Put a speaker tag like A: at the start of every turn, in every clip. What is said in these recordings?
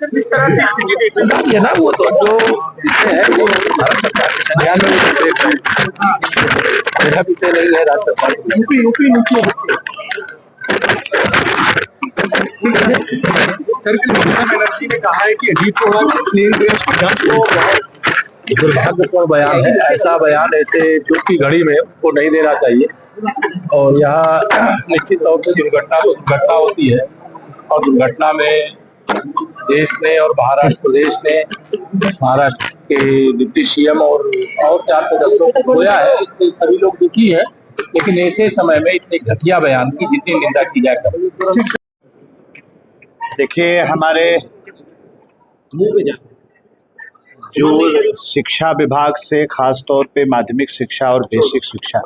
A: जिस तरह से
B: ये ना वो तो जो विषय है वो भारत सरकार के संज्ञान में वो देख रहे हैं, मेरा विषय नहीं है राज्य सरकार।
A: यूपी नीचे सर, ममता बनर्जी ने कहा है कि अजीत पवार प्लेन क्रैश की जांच को बहुत
B: दुर्भाग्यपूर्ण बयान है। ऐसा बयान ऐसे दुख की घड़ी में उनको नहीं देना चाहिए। और यहाँ निश्चित तौर से दुर्घटना होती है, और दुर्घटना में देश ने और महाराष्ट्र प्रदेश ने महाराष्ट्र के डिप्टी सीएम और 4 सदस्यों को खोया है। इससे सभी लोग दुखी है, लेकिन ऐसे समय में इतने घटिया बयान की जितनी निंदा की जाए।
C: देखिए, हमारे जो शिक्षा विभाग से खास तौर पे माध्यमिक शिक्षा और बेसिक शिक्षा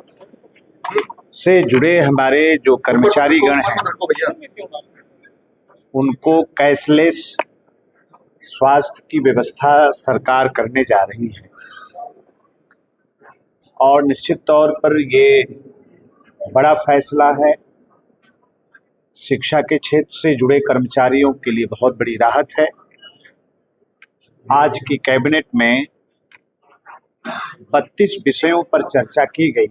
C: से जुड़े हमारे जो कर्मचारी गण हैं, उनको कैशलेस स्वास्थ्य की व्यवस्था सरकार करने जा रही है। और निश्चित तौर पर ये बड़ा फैसला है। शिक्षा के क्षेत्र से जुड़े कर्मचारियों के लिए बहुत बड़ी राहत है। आज की कैबिनेट में 32 विषयों पर चर्चा की गई।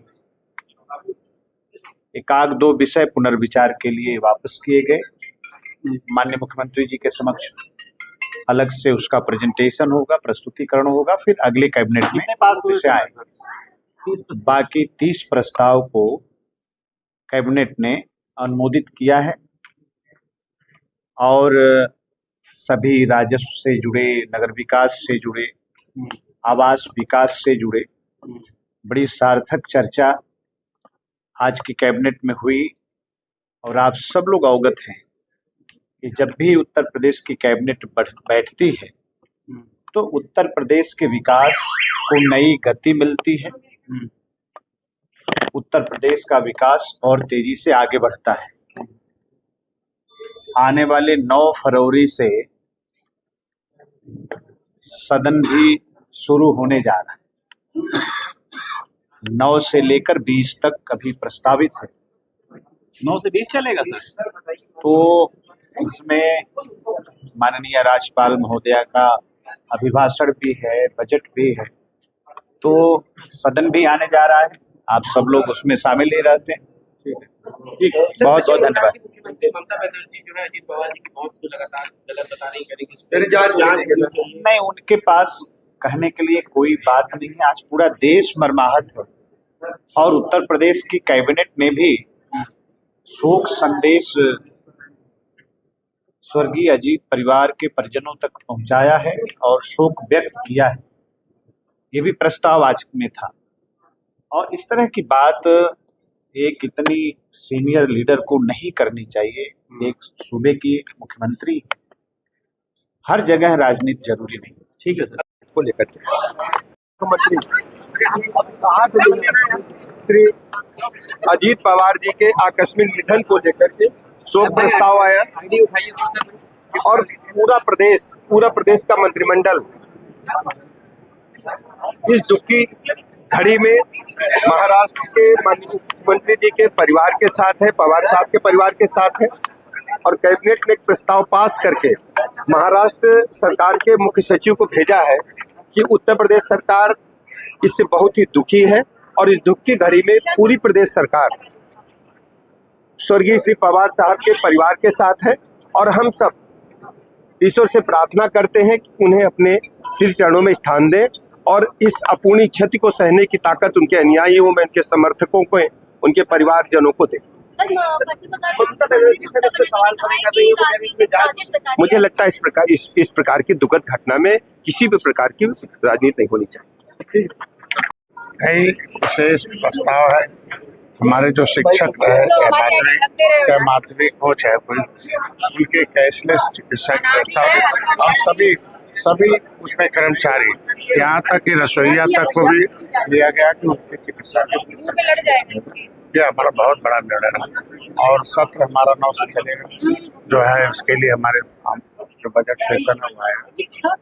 C: एकाध दो विषय पुनर्विचार के लिए वापस किए गए। माननीय मुख्यमंत्री जी के समक्ष अलग से उसका प्रेजेंटेशन होगा, प्रस्तुतिकरण होगा, फिर अगले कैबिनेट में विषय आएगा। बाकी 30 प्रस्ताव को कैबिनेट ने अनुमोदित किया है और सभी राजस्व से जुड़े, नगर विकास से जुड़े, आवास विकास से जुड़े बड़ी सार्थक चर्चा आज की कैबिनेट में हुई। और आप सब लोग अवगत हैं कि जब भी उत्तर प्रदेश की कैबिनेट बैठती है तो उत्तर प्रदेश के विकास को नई गति मिलती है। उत्तर प्रदेश का विकास और तेजी से आगे बढ़ता है। आने वाले 9 फरवरी से सदन भी शुरू होने जा रहा है। 9 से लेकर 20 तक अभी प्रस्तावित है।
D: 9 से 20 चलेगा सर?
C: तो इसमें माननीय राज्यपाल महोदया का अभिभाषण भी है, बजट भी है, तो सदन भी आने जा रहा है। आप सब लोग उसमें शामिल ही रहते हैं। ठीक है, बहुत बहुत धन्यवाद।
E: मुख्यमंत्री ममता बनर्जी जो है अजीत पवार जी की मौत को लगातार गलत बता रही है।
C: नहीं, उनके पास कहने के लिए कोई बात नहीं है। आज पूरा देश मर्माहत है और उत्तर प्रदेश की कैबिनेट ने भी शोक संदेश स्वर्गीय अजीत परिवार के परिजनों तक पहुंचाया है और शोक व्यक्त किया है। ये भी प्रस्ताव आज में था। और इस तरह की बात एक इतनी सीनियर लीडर को नहीं करनी चाहिए। एक सूबे की मुख्यमंत्री, हर जगह राजनीति जरूरी नहीं।
D: ठीक है सर।
C: को लेकर
A: मुख्यमंत्री श्री अजीत पवार जी के आकस्मिक निधन को लेकर के शोक प्रस्ताव आया और पूरा प्रदेश का मंत्रिमंडल इस दुखी घड़ी में महाराष्ट्र के मुख्यमंत्री जी के परिवार के साथ है, पवार साहब के परिवार के साथ है। और कैबिनेट ने एक प्रस्ताव पास करके महाराष्ट्र सरकार के मुख्य सचिव को भेजा है कि उत्तर प्रदेश सरकार इससे बहुत ही दुखी है और इस दुख की घड़ी में पूरी प्रदेश सरकार स्वर्गीय श्री पवार साहब के परिवार के साथ है। और हम सब ईश्वर से प्रार्थना करते हैं कि उन्हें अपने सिर चरणों में स्थान दें और इस अपूर्णीय क्षति को सहने की ताकत उनके अनुयायियों में, उनके समर्थकों को, उनके परिवारजनों को दें। मुझे लगता है इस प्रकार की दुखद घटना में किसी भी प्रकार की राजनीति नहीं होनी चाहिए।
F: कई विशेष प्रस्ताव है। हमारे जो शिक्षक रहे, चाहे माध्यमिक हो चाहे कोई, उनके कैशलेस चिकित्सा की व्यवस्था और सभी उसमें कर्मचारी, यहाँ तक कि रसोईया तक को भी दिया गया कि उसकी चिकित्सा ये हमारा बहुत बड़ा निर्णय है। और सत्र हमारा 9 से चलेगा जो है, उसके लिए हमारे जो बजट सेशन हुआ है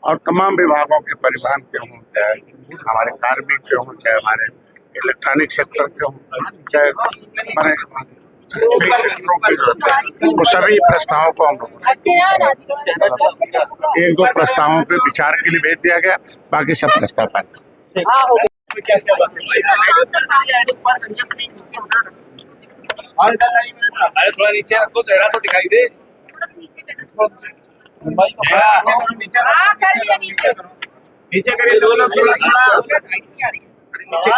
F: और तमाम विभागों के, परिवहन के हों, चाहे हमारे कार्मिक के हों, चाहे हमारे इलेक्ट्रॉनिक सेक्टर के हों, चाहे हमारे क्षेत्रों की जरूरत है, वो सभी प्रस्तावों को हम लोग एक दो प्रस्तावों पे विचार के लिए भेज दिया गया, बाकी सब प्रस्ताव पारित।
D: अरे थोड़ा नीचे रखो, चेहरा तो दिखाई दे।
E: नीचे करिए, थोड़ा नीचे